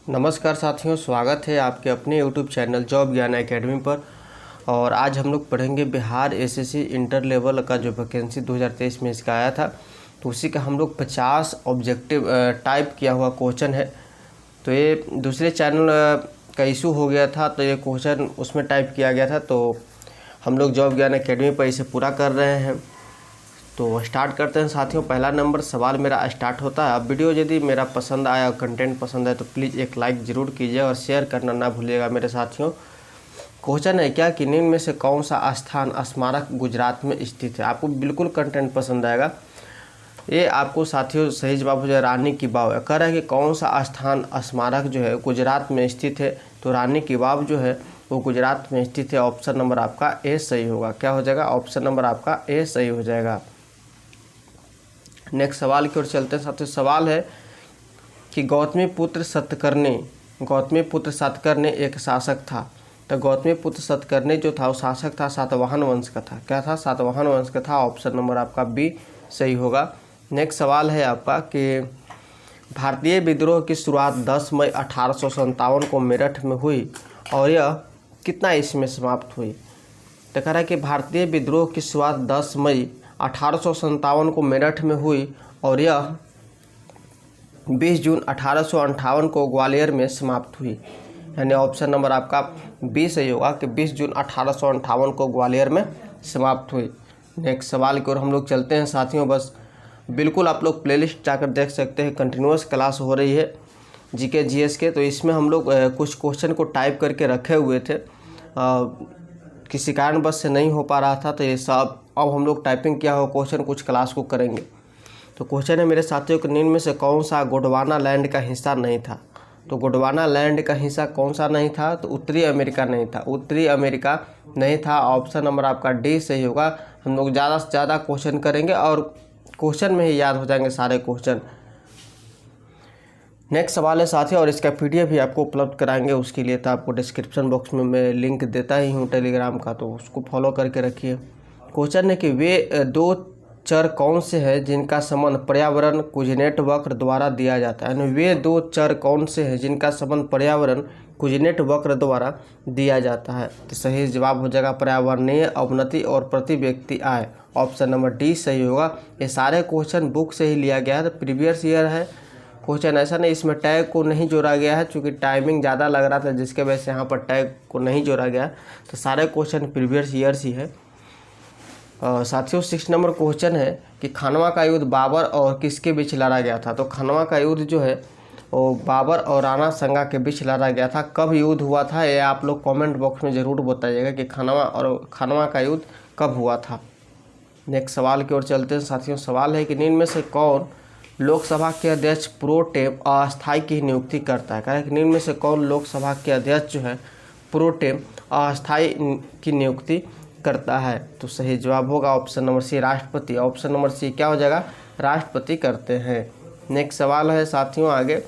नमस्कार साथियों, स्वागत है आपके अपने YouTube चैनल जॉब ज्ञान एकेडमी पर। और आज हम लोग पढ़ेंगे बिहार एसएससी इंटर लेवल का जो वैकेंसी 2023 में इसका आया था, तो उसी का हम लोग 50 ऑब्जेक्टिव टाइप किया हुआ क्वेश्चन है। तो ये दूसरे चैनल का इशू हो गया था, तो ये क्वेश्चन उसमें टाइप किया गया था, तो हम लोग जॉब ज्ञान एकेडमी पर इसे पूरा कर रहे हैं। तो स्टार्ट करते हैं साथियों। पहला नंबर सवाल मेरा स्टार्ट होता है। अब वीडियो यदि मेरा पसंद आया, कंटेंट पसंद आए तो प्लीज़ एक लाइक ज़रूर कीजिए और शेयर करना ना भूलिएगा मेरे साथियों। क्वेश्चन है क्या कि निम्न में से कौन सा स्थान स्मारक गुजरात में स्थित है। आपको बिल्कुल कंटेंट पसंद आएगा। ये आपको साथियों सही जवाब हो जाए रानी की वाव है। कह रहा है कि कौन सा स्थान स्मारक जो है गुजरात में स्थित है, तो रानी की वाव जो है वो गुजरात में स्थित है। ऑप्शन नंबर आपका ए सही होगा। क्या हो जाएगा? ऑप्शन नंबर आपका ए सही हो जाएगा। नेक्स्ट सवाल की ओर चलते हैं साथियों। सवाल है कि गौतमी पुत्र सातकर्णी एक शासक था। तो गौतमी पुत्र सातकर्णी जो था वो शासक था, सातवाहन वंश का था। क्या था? सातवाहन वंश का था। ऑप्शन नंबर आपका बी सही होगा। नेक्स्ट सवाल है आपका कि भारतीय विद्रोह की शुरुआत 10 मई 1857 को मेरठ में हुई और यह कितना ईस्वी में समाप्त हुई। तो कह रहा है कि भारतीय विद्रोह की शुरुआत 10 मई 1857 को मेरठ में हुई और यह 20 जून 1858 को ग्वालियर में समाप्त हुई। यानी ऑप्शन नंबर आपका बी सही होगा कि 20 जून 1858 को ग्वालियर में समाप्त हुई। नेक्स्ट सवाल की ओर हम लोग चलते हैं साथियों। बस बिल्कुल आप लोग प्लेलिस्ट जाकर देख सकते हैं, कंटिन्यूअस क्लास हो रही है जीके जीएस के। तो इसमें हम लोग कुछ क्वेश्चन को टाइप करके रखे हुए थे, किसी कारणवश से नहीं हो पा रहा था, तो ये सब अब हम लोग टाइपिंग किया हुआ क्वेश्चन कुछ क्लास को करेंगे। तो क्वेश्चन है मेरे साथियों कि निम्न में से कौन सा गोंडवाना लैंड का हिस्सा नहीं था। तो गोंडवाना लैंड का हिस्सा कौन सा नहीं था? तो उत्तरी अमेरिका नहीं था। उत्तरी अमेरिका नहीं था। ऑप्शन नंबर आपका डी सही होगा। हम लोग ज़्यादा से ज़्यादा क्वेश्चन करेंगे और क्वेश्चन में ही याद हो जाएंगे सारे क्वेश्चन। नेक्स्ट सवाल है साथियों, और इसका पीडीएफ भी आपको उपलब्ध कराएंगे। उसके लिए तो आपको डिस्क्रिप्शन बॉक्स में मैं लिंक देता ही हूँ टेलीग्राम का, तो उसको फॉलो करके रखिए। क्वेश्चन है कि वे दो चर कौन से हैं जिनका संबंध पर्यावरण कुजिनेट वक्र द्वारा दिया जाता है। यानी वे दो चर कौन से हैं जिनका संबंध पर्यावरण कुजिनेट वक्र द्वारा दिया जाता है। तो सही जवाब हो जाएगा पर्यावरणीय अवनति और प्रति व्यक्ति आय। ऑप्शन नंबर डी सही होगा। ये सारे क्वेश्चन बुक से ही लिया गया है, तो प्रीवियस ईयर है क्वेश्चन। ऐसा नहीं इसमें टैग को नहीं जोड़ा गया है, चूँकि टाइमिंग ज़्यादा लग रहा था जिसके वजह से यहाँ पर टैग को नहीं जोड़ा गया। तो सारे क्वेश्चन प्रीवियस ईयर्स ही है। साथियों 6 नंबर क्वेश्चन है कि खनवा का युद्ध बाबर और किसके बीच लड़ा गया था। तो खनवा का युद्ध जो है वो बाबर और राणा संगा के बीच लड़ा गया था। कब युद्ध हुआ था ये आप लोग कमेंट बॉक्स में ज़रूर बताइएगा कि खनवा का युद्ध कब हुआ था। नेक्स्ट सवाल की ओर चलते हैं साथियों। सवाल है कि निम्न में से कौन लोकसभा के अध्यक्ष प्रो टेम अस्थायी की नियुक्ति करता है। कहा कि निम्न में से कौन लोकसभा के अध्यक्ष जो है प्रो टेम अस्थायी की नियुक्ति करता है। तो सही जवाब होगा ऑप्शन नंबर सी राष्ट्रपति। ऑप्शन नंबर सी क्या हो जाएगा? राष्ट्रपति करते हैं। नेक्स्ट सवाल है साथियों आगे।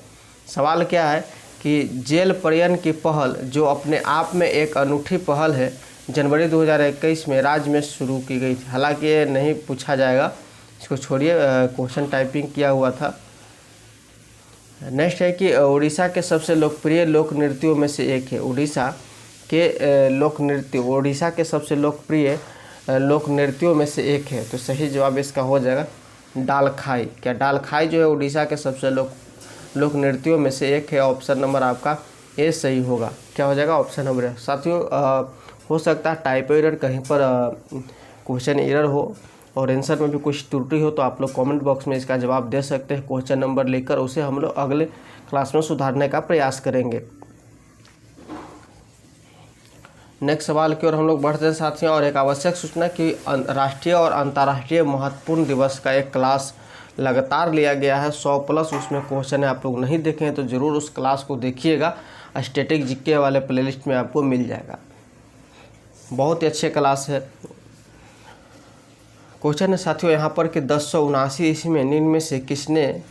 सवाल क्या है कि जेल पर्यटन की पहल जो अपने आप में एक अनूठी पहल है, जनवरी 2021 में राज्य में शुरू की गई थी। हालांकि ये नहीं पूछा जाएगा, इसको छोड़िए, क्वेश्चन टाइपिंग किया हुआ था। नेक्स्ट है कि उड़ीसा के सबसे लोकप्रिय लोक नृत्यों में से एक है। उड़ीसा के सबसे लोकप्रिय लोक नृत्यों में से एक है। तो सही जवाब इसका हो जाएगा डालखाई। क्या डालखाई जो है उड़ीसा के सबसे लोक नृत्यों में से एक है। ऑप्शन नंबर आपका ए सही होगा। क्या हो जाएगा? Option number A. साथियों हो सकता है टाइप एरर कहीं पर क्वेश्चन एरर हो और आंसर में भी कुछ त्रुटि हो, तो आप लोग कमेंट बॉक्स में इसका जवाब दे सकते हैं क्वेश्चन नंबर लेकर। उसे हम लोग अगले क्लास में सुधारने का प्रयास करेंगे। नेक्स्ट सवाल की ओर हम लोग बढ़ते हैं साथियों। और एक आवश्यक सूचना कि राष्ट्रीय और अंतर्राष्ट्रीय महत्वपूर्ण दिवस का एक क्लास लगातार लिया गया है 100+। उसमें क्वेश्चन है, आप लोग नहीं देखे हैं तो ज़रूर उस क्लास को देखिएगा। स्टैटिक जीके वाले प्लेलिस्ट में आपको मिल जाएगा। बहुत ही अच्छे क्लास है। क्वेश्चन है साथियों यहाँ पर कि 1079 ईस्वी में निम्न में से किसने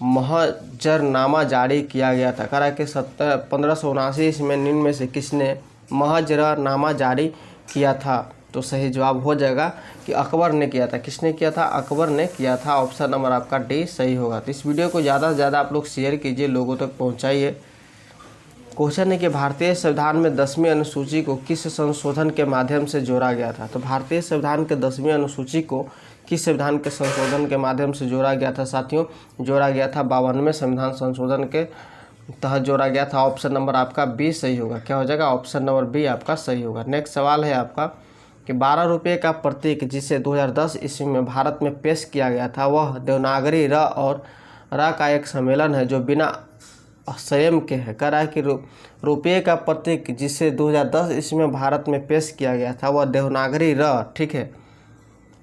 महजरनामा जारी किया गया था। कह रहा है कि 1579 ईस्वी में निम्न में से किसने महजरनामा जारी किया था। तो तो सही जवाब हो जाएगा कि अकबर ने किया था। किसने किया था? अकबर ने किया था। ऑप्शन नंबर आपका डी सही होगा। तो इस वीडियो को ज़्यादा से ज़्यादा आप लोग शेयर कीजिए, लोगों तक पहुँचाइए। क्वेश्चन है कि भारतीय संविधान में 10वीं अनुसूची को किस संशोधन के माध्यम से जोड़ा गया था? तो भारतीय संविधान के 10वीं अनुसूची को किस संविधान के संशोधन के माध्यम से जोड़ा गया था साथियों? जोड़ा गया था 52वें संविधान संशोधन के तहत जोड़ा गया था। ऑप्शन नंबर आपका बी सही होगा। क्या हो जाएगा? ऑप्शन नंबर बी आपका सही होगा। नेक्स्ट सवाल है आपका कि 12 रुपये का प्रतीक जिसे 2010 ईस्वी में भारत में पेश किया गया था वह देवनागरी र और र का एक सम्मेलन है जो बिना संयम के है। कह रहा है कि रुपये का प्रतीक जिसे 2010 ईस्वी में भारत में पेश किया गया था वह देवनागरी र, ठीक है,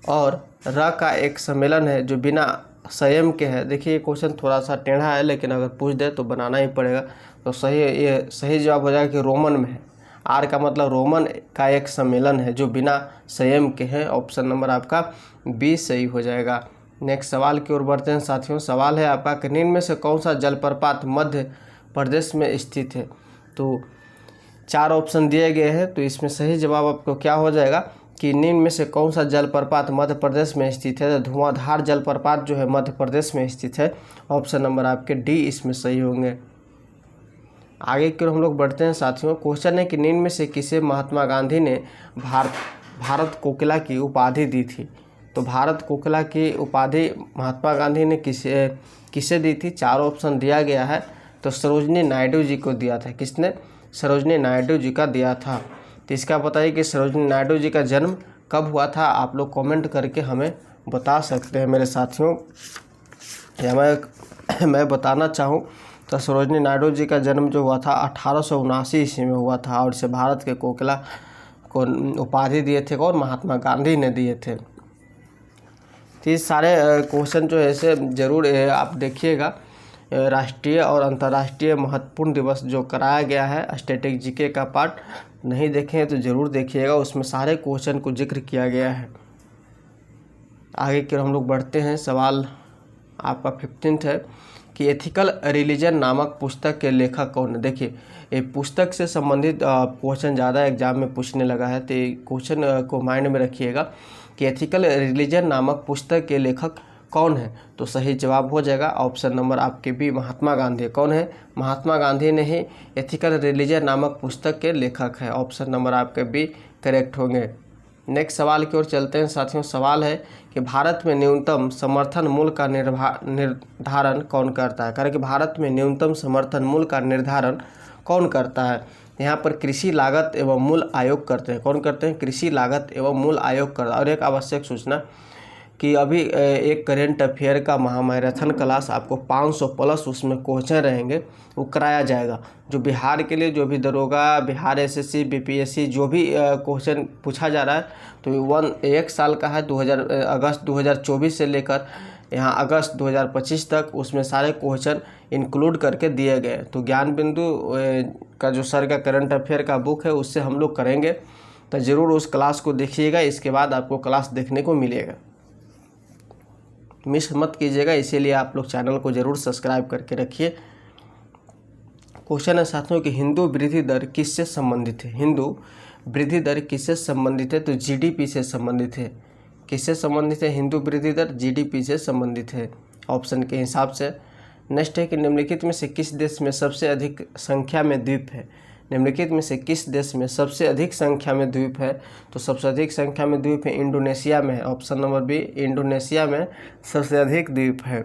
और र का एक सम्मेलन है जो बिना संयम के है। देखिए ये क्वेश्चन थोड़ा सा टेढ़ा है, लेकिन अगर पूछ दे तो बनाना ही पड़ेगा। तो सही जवाब हो जाएगा कि रोमन में है। आर का मतलब रोमन का एक सम्मेलन है जो बिना संयम के है। ऑप्शन नंबर आपका बी सही हो जाएगा। नेक्स्ट सवाल की ओर बढ़ते हैं साथियों। सवाल है आपका कि निम्न में से कौन सा जलप्रपात मध्य प्रदेश में स्थित है? तो 4 ऑप्शन दिए गए हैं, तो इसमें सही जवाब आपको क्या हो जाएगा कि निम्न में से कौन सा जलप्रपात मध्य प्रदेश में स्थित है? तो धुआंधार जलप्रपात जो है मध्य प्रदेश में स्थित है। ऑप्शन नंबर आपके डी इसमें सही होंगे। आगे की ओर हम लोग बढ़ते हैं साथियों। क्वेश्चन है कि निम्न में से किसे महात्मा गांधी ने भारत कोकिला की उपाधि दी थी? तो भारत कोकिला की उपाधि महात्मा गांधी ने किसे दी थी? 4 ऑप्शन दिया गया है। तो सरोजनी नायडू जी को दिया था। किसने? सरोजनी नायडू जी का दिया था। तो इसका बताइए कि सरोजनी नायडू जी का जन्म कब हुआ था? आप लोग कमेंट करके हमें बता सकते हैं मेरे साथियों, या मैं बताना चाहूँ तो सरोजनी नायडू जी का जन्म जो हुआ था 1879 ईस्वी में हुआ था, और इसे भारत के कोकिला को उपाधि दिए थे और महात्मा गांधी ने दिए थे। तो ये सारे क्वेश्चन जो है इसे ज़रूर आप देखिएगा। राष्ट्रीय और अंतर्राष्ट्रीय महत्वपूर्ण दिवस जो कराया गया है स्टैटिक जीके का पार्ट नहीं देखे हैं तो ज़रूर देखिएगा, उसमें सारे क्वेश्चन को जिक्र किया गया है। आगे की हम लोग बढ़ते हैं। सवाल आपका 15 है कि एथिकल रिलीजन नामक पुस्तक के लेखक कौन है? देखिए ये पुस्तक से संबंधित क्वेश्चन ज़्यादा एग्जाम में पूछने लगा है, तो ये क्वेश्चन को माइंड में रखिएगा कि एथिकल रिलीजन नामक पुस्तक के लेखक कौन है? तो सही जवाब हो जाएगा ऑप्शन नंबर आपके बी महात्मा गांधी। कौन है? महात्मा गांधी ने ही एथिकल रिलीजन नामक पुस्तक के लेखक है। ऑप्शन नंबर आपके बी करेक्ट होंगे। नेक्स्ट सवाल की ओर चलते हैं साथियों। सवाल है कि भारत में न्यूनतम समर्थन मूल्य का निर्धारण कौन करता है? कारण कि भारत में न्यूनतम समर्थन मूल्य का निर्धारण कौन करता है? यहाँ पर कृषि लागत एवं मूल्य आयोग करते हैं। कौन करते हैं? कृषि लागत एवं मूल्य आयोग करता है। और एक आवश्यक सूचना कि अभी एक करेंट अफेयर का महामैराथन क्लास आपको 500 प्लस उसमें क्वेश्चन रहेंगे, वो कराया जाएगा। जो बिहार के लिए जो भी दरोगा, बिहार एसएससी, बीपीएससी जो भी क्वेश्चन पूछा जा रहा है, तो 1 साल का है, अगस्त 2024 से लेकर यहाँ अगस्त 2025 तक उसमें सारे क्वेश्चन इंक्लूड करके दिए गए। तो ज्ञान बिंदु का जो सर का करंट अफेयर का बुक है उससे हम लोग करेंगे, तो ज़रूर उस क्लास को देखिएगा। इसके बाद आपको क्लास देखने को मिलेगा, मिस मत कीजिएगा, इसीलिए आप लोग चैनल को ज़रूर सब्सक्राइब करके रखिए। क्वेश्चन है साथियों कि हिंदू वृद्धि दर किससे संबंधित है? हिंदू वृद्धि दर किससे संबंधित है? तो जीडीपी से संबंधित है। किससे संबंधित है हिंदू वृद्धि दर? जीडीपी से संबंधित है ऑप्शन के हिसाब से। नेक्स्ट है कि निम्नलिखित में से किस देश में सबसे अधिक संख्या में द्वीप है? निम्नलिखित में से किस देश में सबसे अधिक संख्या में द्वीप है? तो सबसे अधिक संख्या में द्वीप है इंडोनेशिया में है। ऑप्शन नंबर बी इंडोनेशिया में सबसे अधिक द्वीप है।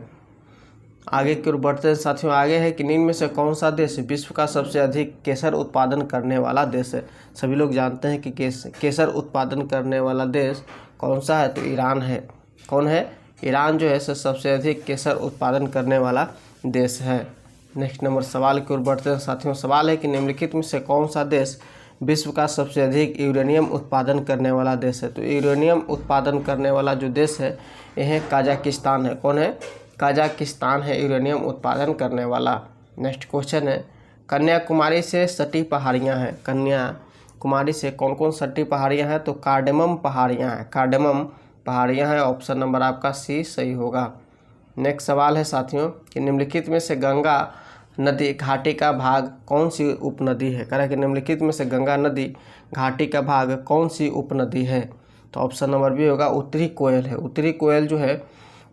आगे की ओर बढ़ते हैं साथियों। आगे है कि निम्न में से कौन सा देश विश्व का सबसे अधिक केसर उत्पादन करने वाला देश है? सभी लोग जानते हैं कि केसर उत्पादन करने वाला देश कौन सा है? तो ईरान है। कौन है? ईरान जो है सबसे अधिक केसर उत्पादन करने वाला देश है। नेक्स्ट नंबर सवाल की ओर बढ़ते हैं साथियों। सवाल है कि निम्नलिखित में से कौन सा देश विश्व का सबसे अधिक यूरेनियम उत्पादन करने वाला देश है? तो यूरेनियम उत्पादन करने वाला जो देश है यह काजाकिस्तान है। कौन है? काजाकिस्तान है यूरेनियम उत्पादन करने वाला। नेक्स्ट क्वेश्चन है कन्याकुमारी से सटी पहाड़ियाँ हैं। कन्याकुमारी से कौन कौन सटी पहाड़ियाँ हैं? तो कार्डेमम पहाड़ियाँ हैं। कार्डेमम पहाड़ियाँ हैं। ऑप्शन नंबर आपका सी सही होगा। नेक्स्ट सवाल है साथियों कि निम्नलिखित में से गंगा नदी घाटी का भाग कौन सी उपनदी है? कह रहा है कि निम्नलिखित में से गंगा नदी घाटी का भाग कौन सी उपनदी है? तो ऑप्शन नंबर बी होगा उत्तरी कोयल है। उत्तरी कोयल जो है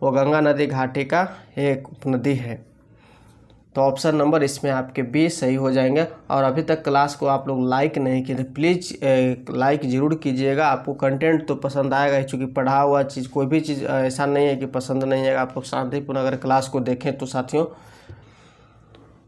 वो गंगा नदी घाटी का एक नदी है। तो ऑप्शन नंबर इसमें आपके बी सही हो जाएंगे। और अभी तक क्लास को आप लोग लाइक नहीं किए तो प्लीज़ लाइक ज़रूर कीजिएगा। आपको कंटेंट तो पसंद आएगा, क्योंकि पढ़ा हुआ चीज़ कोई भी चीज़ ऐसा नहीं है कि पसंद नहीं आएगा। आप लोग शांतिपूर्ण अगर क्लास को देखें तो साथियों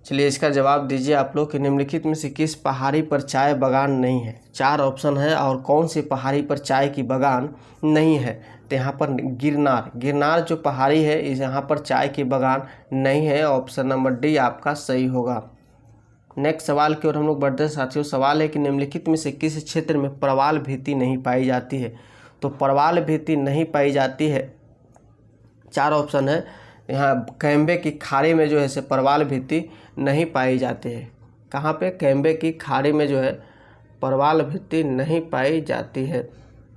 चलिए इसका जवाब दीजिए आप लोग कि निम्नलिखित में से किस पहाड़ी पर चाय बागान नहीं है। 4 ऑप्शन है और कौन सी पहाड़ी पर चाय की बागान नहीं है। तो यहाँ पर गिरनार जो पहाड़ी है इस यहाँ पर चाय की बागान नहीं है। ऑप्शन नंबर डी आपका सही होगा। नेक्स्ट सवाल की ओर हम लोग बढ़ते हैं साथियों। सवाल है कि निम्नलिखित में से किस क्षेत्र में प्रवाल भित्ति नहीं पाई जाती है। तो प्रवाल भित्ति नहीं पाई जाती है, 4 ऑप्शन है। यहाँ कैम्बे की खाड़ी में जो है से प्रवाल भित्ति नहीं पाई जाती है। कहाँ पे? कैम्बे की खाड़ी में जो है प्रवाल भित्ति नहीं पाई जाती है।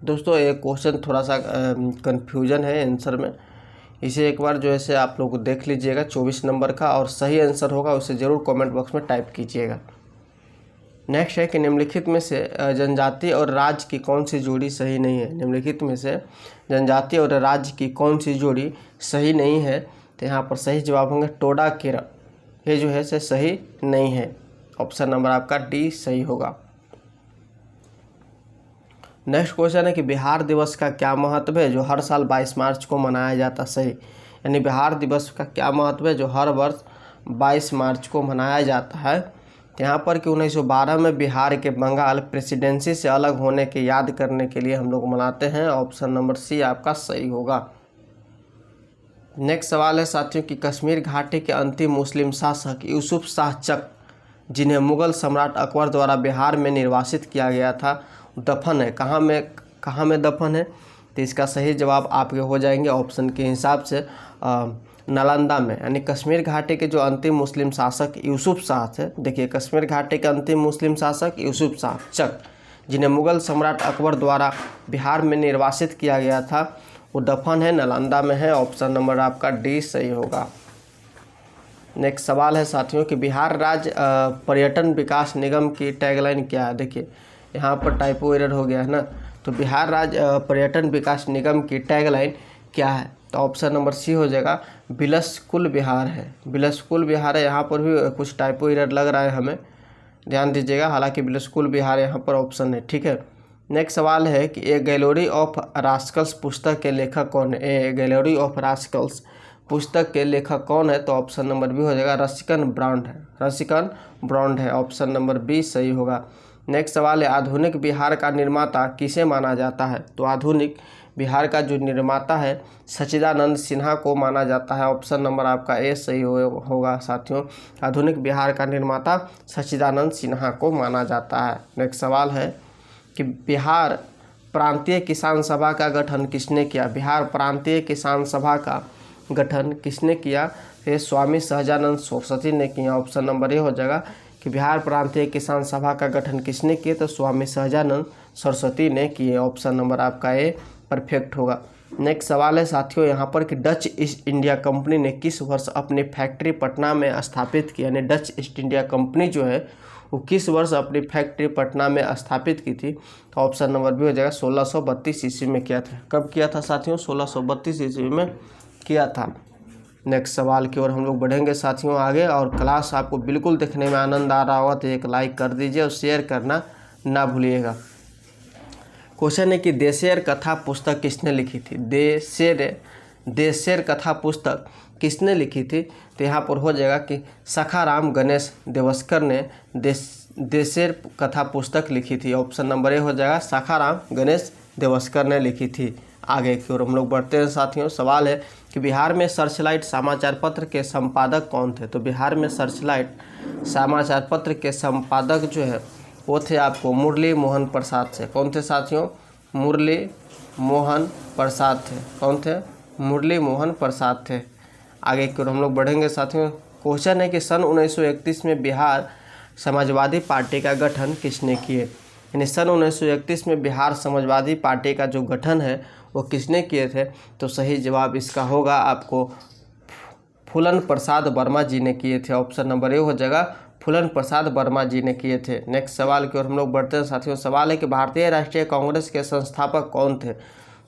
दोस्तों ये क्वेश्चन थोड़ा सा कन्फ्यूजन है आंसर में, इसे एक बार जो है से आप लोग देख लीजिएगा 24 नंबर का, और सही आंसर होगा उसे ज़रूर कमेंट बॉक्स में टाइप कीजिएगा। नेक्स्ट है कि निम्नलिखित में से जनजाति और राज्य की कौन सी जोड़ी सही नहीं है। निम्नलिखित में से जनजाति और राज्य की कौन सी जोड़ी सही नहीं है। तो यहाँ पर सही जवाब होंगे टोडा केरल, ये जो है से सही नहीं है। ऑप्शन नंबर आपका डी सही होगा। नेक्स्ट क्वेश्चन है कि बिहार दिवस का क्या महत्व है जो हर साल 22 मार्च को मनाया जाता। सही, यानी बिहार दिवस का क्या महत्व है जो हर वर्ष 22 मार्च को मनाया जाता है। यहाँ पर कि 1912 में बिहार के बंगाल प्रेसिडेंसी से अलग होने के याद करने के लिए हम लोग मनाते हैं। ऑप्शन नंबर सी आपका सही होगा। नेक्स्ट सवाल है साथियों कि कश्मीर घाटी के अंतिम मुस्लिम शासक यूसुफ शाह चक, जिन्हें मुगल सम्राट अकबर द्वारा बिहार में निर्वासित किया गया था, दफन है कहाँ में दफन है। तो इसका सही जवाब आपके हो जाएंगे ऑप्शन के हिसाब से नालंदा में। यानी कश्मीर घाटी के जो अंतिम मुस्लिम शासक यूसुफ शाह थे, देखिए कश्मीर घाटी के अंतिम मुस्लिम शासक यूसुफ शाह चक, जिन्हें मुगल सम्राट अकबर द्वारा बिहार में निर्वासित किया गया था, वो दफन है नालंदा में है। ऑप्शन नंबर आपका डी सही होगा। नेक्स्ट सवाल है साथियों कि बिहार राज्य पर्यटन विकास निगम की टैगलाइन क्या है। देखिए यहाँ पर टाइपो एरर हो गया है ना, तो बिहार राज्य पर्यटन विकास निगम की टैगलाइन क्या है। तो ऑप्शन नंबर सी हो जाएगा बिलसकुल बिहार है। बिलसकुल बिहार है, यहाँ पर भी कुछ टाइपो एरर लग रहा है हमें, ध्यान दीजिएगा। हालांकि बिलसकुल बिहार यहाँ पर ऑप्शन है, ठीक है। नेक्स्ट सवाल है कि ए गैलेरी ऑफ रास्कल्स पुस्तक के लेखक कौन है। ए गैलेरी ऑफ रास्कल्स पुस्तक के लेखक कौन है। तो ऑप्शन नंबर बी हो जाएगा रसिकन ब्रांड है। रसिकन ब्रांड है, ऑप्शन नंबर बी सही होगा। नेक्स्ट सवाल है आधुनिक बिहार का निर्माता किसे माना जाता है। तो आधुनिक बिहार का जो निर्माता है सच्चिदानंद सिन्हा को माना जाता है। ऑप्शन नंबर आपका ए सही होगा साथियों। आधुनिक बिहार का निर्माता सच्चिदानंद सिन्हा को माना जाता है। नेक्स्ट सवाल है कि बिहार प्रांतीय किसान सभा का गठन किसने किया। बिहार प्रांतीय किसान सभा का गठन किसने किया। ये स्वामी सहजानंद सरस्वती ने किया। ऑप्शन नंबर ए हो जाएगा कि बिहार प्रांतीय किसान सभा का गठन किसने किया, तो स्वामी सहजानंद सरस्वती ने किए। ऑप्शन नंबर आपका ए परफेक्ट होगा। नेक्स्ट सवाल है साथियों यहाँ पर कि डच ईस्ट इंडिया कंपनी ने किस वर्ष अपनी फैक्ट्री पटना में स्थापित की। यानी डच ईस्ट इंडिया कंपनी जो है वो किस वर्ष अपनी फैक्ट्री पटना में स्थापित की थी। तो ऑप्शन नंबर बी हो जाएगा 1632 ईस्वी में किया था। कब किया था साथियों? 1632 ईस्वी में किया था। नेक्स्ट सवाल की ओर हम लोग बढ़ेंगे साथियों आगे, और क्लास आपको बिल्कुल देखने में आनंद आ रहा होगा तो एक लाइक कर दीजिए और शेयर करना ना भूलिएगा। क्वेश्चन है कि देशेर कथा पुस्तक किसने लिखी थी। देशेर कथा पुस्तक किसने लिखी थी। तो यहाँ पर हो जाएगा कि सखाराम गणेश देवस्कर ने देशेर कथा पुस्तक लिखी थी। ऑप्शन नंबर ए हो जाएगा सखाराम गणेश देवस्कर ने लिखी थी। आगे की ओर हम लोग बढ़ते हैं साथियों। सवाल है कि बिहार में सर्चलाइट समाचार पत्र के संपादक कौन थे। तो बिहार में सर्चलाइट समाचार पत्र के संपादक जो है वो थे आपको मुरली मोहन प्रसाद थे। कौन थे साथियों? मुरली मोहन प्रसाद थे। कौन थे? मुरली मोहन प्रसाद थे। आगे की ओर हम लोग बढ़ेंगे साथियों। क्वेश्चन है कि सन 1931 में बिहार समाजवादी पार्टी का गठन किसने किए। यानी सन 1931 में बिहार समाजवादी पार्टी का जो गठन है वो किसने किए थे। तो सही जवाब इसका होगा आपको फूलन प्रसाद वर्मा जी ने किए थे। ऑप्शन नंबर ए हो जाएगा फूलन प्रसाद वर्मा जी ने किए थे। नेक्स्ट सवाल की ओर हम लोग बढ़ते हैं साथियों। सवाल है कि भारतीय राष्ट्रीय कांग्रेस के संस्थापक कौन थे?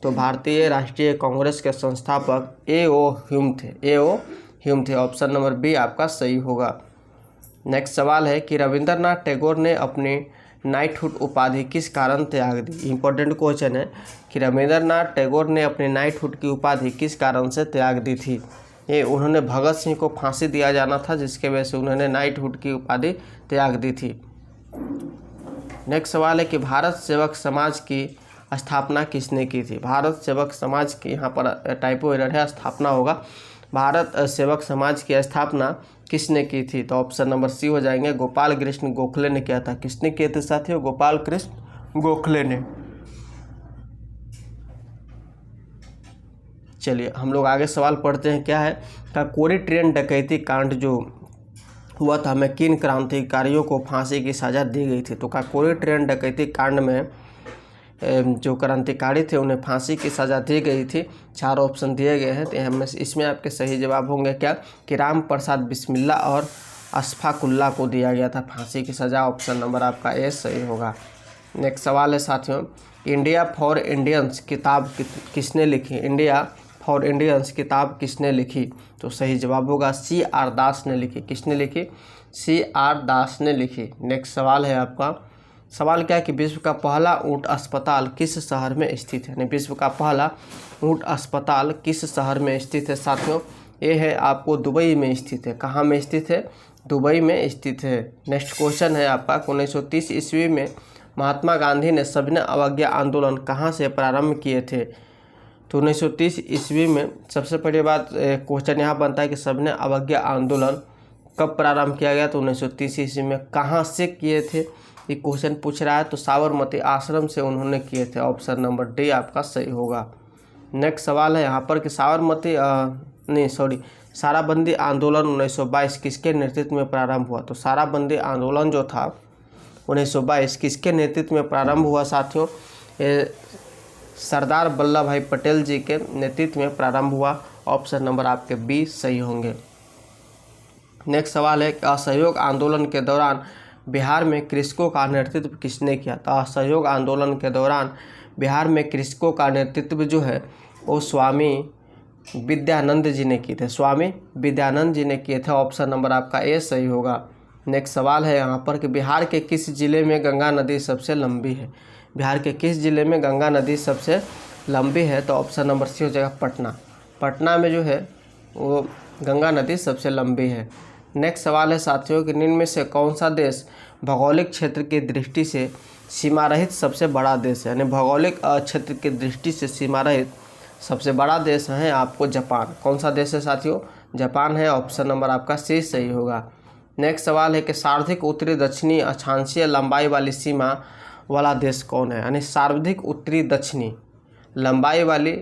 तो भारतीय राष्ट्रीय कांग्रेस के संस्थापक A.O. ह्यूम थे। A.O. ह्यूम थे। ऑप्शन नंबर बी आपका सही होगा। नेक्स्ट सवाल है कि रविंद्रनाथ टैगोर ने अपनी नाइटहुड उपाधि किस कारण त्याग दी? इंपॉर्टेंट क्वेश्चन है कि रविंद्रनाथ टैगोर ने अपनी नाइटहुड की उपाधि किस कारण से त्याग दी थी? ये उन्होंने भगत सिंह को फांसी दिया जाना था, जिसके वजह से उन्होंने नाइटहुड की उपाधि त्याग दी थी। नेक्स्ट सवाल है कि भारत सेवक समाज की स्थापना किसने की थी? भारत सेवक समाज की, यहाँ पर टाइपो एरर है, स्थापना होगा। भारत सेवक समाज की स्थापना किसने की थी? तो ऑप्शन नंबर सी हो जाएंगे, गोपाल कृष्ण गोखले ने किया था। किसने किए थे साथियों? गोपाल कृष्ण गोखले ने। चलिए हम लोग आगे सवाल पढ़ते हैं। क्या है? काकोरी ट्रेन डकैती कांड जो हुआ था में किन क्रांतिकारियों को फांसी की सजा दी गई थी? तो काकोरी ट्रेन डकैती कांड में जो क्रांतिकारी थे उन्हें फांसी की सज़ा दी गई थी। 4 ऑप्शन दिए गए हैं, तो इसमें आपके सही जवाब होंगे क्या कि राम प्रसाद बिस्मिल्ला और अशफाकुल्ला को दिया गया था फांसी की सज़ा। ऑप्शन नंबर आपका ए सही होगा। नेक्स्ट सवाल है साथियों, इंडिया फॉर इंडियंस किताब किसने लिखी? इंडिया फॉर इंडियंस किताब किसने लिखी? तो सही जवाब होगा C.R. दास ने लिखी। किसने लिखी? C.R. दास ने लिखी। नेक्स्ट सवाल है आपका, सवाल क्या है कि विश्व का पहला ऊंट अस्पताल किस शहर में स्थित है? यानी विश्व का पहला ऊंट अस्पताल किस शहर में स्थित है साथियों? ये है आपको दुबई में स्थित है। कहाँ में स्थित है? दुबई में स्थित है। नेक्स्ट क्वेश्चन है आपका, 1930 ईस्वी में महात्मा गांधी ने सविनय अवज्ञा आंदोलन कहाँ से प्रारंभ किए थे? तो 1930 ईस्वी में सबसे पहली बात क्वेश्चन यहाँ बनता है कि सविनय अवज्ञा आंदोलन कब प्रारंभ किया गया? तो 1930 ईस्वी में। कहाँ से किए थे ये क्वेश्चन पूछ रहा है, तो साबरमती आश्रम से उन्होंने किए थे। ऑप्शन नंबर डी आपका सही होगा। नेक्स्ट सवाल है यहाँ पर कि साराबंदी आंदोलन 1922 किसके नेतृत्व में प्रारंभ हुआ? तो साराबंदी आंदोलन जो था 1922 किसके नेतृत्व में प्रारंभ हुआ साथियों? सरदार वल्लभ भाई पटेल जी के नेतृत्व में प्रारंभ हुआ। ऑप्शन नंबर आपके बी सही होंगे। नेक्स्ट सवाल है कि असहयोग आंदोलन के दौरान बिहार में कृषकों का नेतृत्व किसने किया? तो असहयोग आंदोलन के दौरान बिहार में कृषकों का नेतृत्व जो है वो स्वामी विद्यानंद जी ने किए थे। स्वामी विद्यानंद जी ने किए थे। ऑप्शन नंबर आपका ए सही होगा। नेक्स्ट सवाल है यहाँ पर कि बिहार के किस जिले में गंगा नदी सबसे लंबी है? बिहार के किस जिले में गंगा नदी सबसे लंबी है? तो ऑप्शन नंबर सी हो जाएगा पटना। पटना में जो है वो गंगा नदी सबसे लंबी है। नेक्स्ट सवाल है साथियों कि निम्न में से कौन सा देश भौगोलिक क्षेत्र की दृष्टि से सीमा रहित सबसे बड़ा देश है? यानी भौगोलिक क्षेत्र की दृष्टि से सीमा रहित सबसे बड़ा देश है आपको जापान। कौन सा देश है साथियों? जापान है। ऑप्शन नंबर आपका सी सही होगा। नेक्स्ट सवाल है कि सर्वाधिक उत्तरी दक्षिणी अक्षांशीय लंबाई वाली सीमा वाला देश कौन है? यानी सर्वाधिक उत्तरी दक्षिणी लंबाई वाली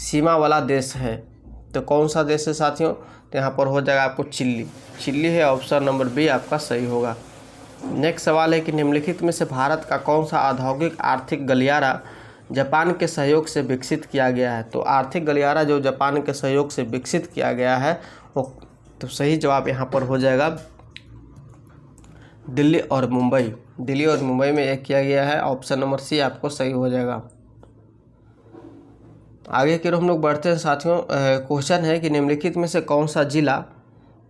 सीमा वाला देश है तो कौन सा देश है साथियों? तो यहाँ पर हो जाएगा आपको चिल्ली। चिल्ली है। ऑप्शन नंबर बी आपका सही होगा। नेक्स्ट सवाल है कि निम्नलिखित में से भारत का कौन सा औद्योगिक आर्थिक गलियारा जापान के सहयोग से विकसित किया गया है? तो आर्थिक गलियारा जो जापान के सहयोग से विकसित किया गया है वो, तो सही जवाब यहाँ पर हो जाएगा दिल्ली और मुंबई। दिल्ली और मुंबई में एक किया गया है। ऑप्शन नंबर सी आपको सही हो जाएगा। आगे की ओर हम लोग बढ़ते हैं साथियों। क्वेश्चन है कि निम्नलिखित में से कौन सा जिला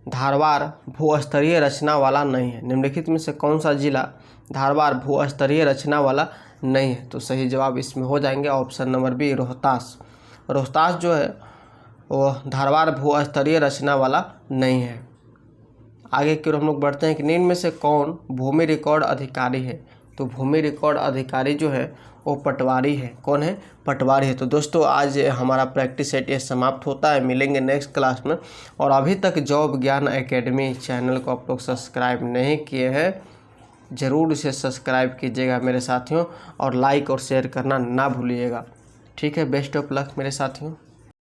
धारवाड़ भूस्तरीय रचना वाला नहीं है? निम्नलिखित में से कौन सा जिला धारवाड़ भूस्तरीय रचना वाला नहीं है? तो सही जवाब इसमें हो जाएंगे option number B Rohtas. Rohtas जो है वो धारवाड़ भूस्तरीय रचना वाला नहीं है। आगे की ओर हम लोग बढ़ते हैं कि निम्न में से कौन भूमि रिकॉर्ड अधिकारी है? तो भूमि रिकॉर्ड अधिकारी जो है वो पटवारी है। कौन है? पटवारी है। तो दोस्तों आज हमारा प्रैक्टिस सेट ये समाप्त होता है। मिलेंगे नेक्स्ट क्लास में। और अभी तक जॉब ज्ञान एकेडमी चैनल को आप लोग सब्सक्राइब नहीं किए हैं, ज़रूर इसे सब्सक्राइब कीजिएगा मेरे साथियों, और लाइक और शेयर करना ना भूलिएगा। ठीक है, बेस्ट ऑफ लक मेरे साथियों।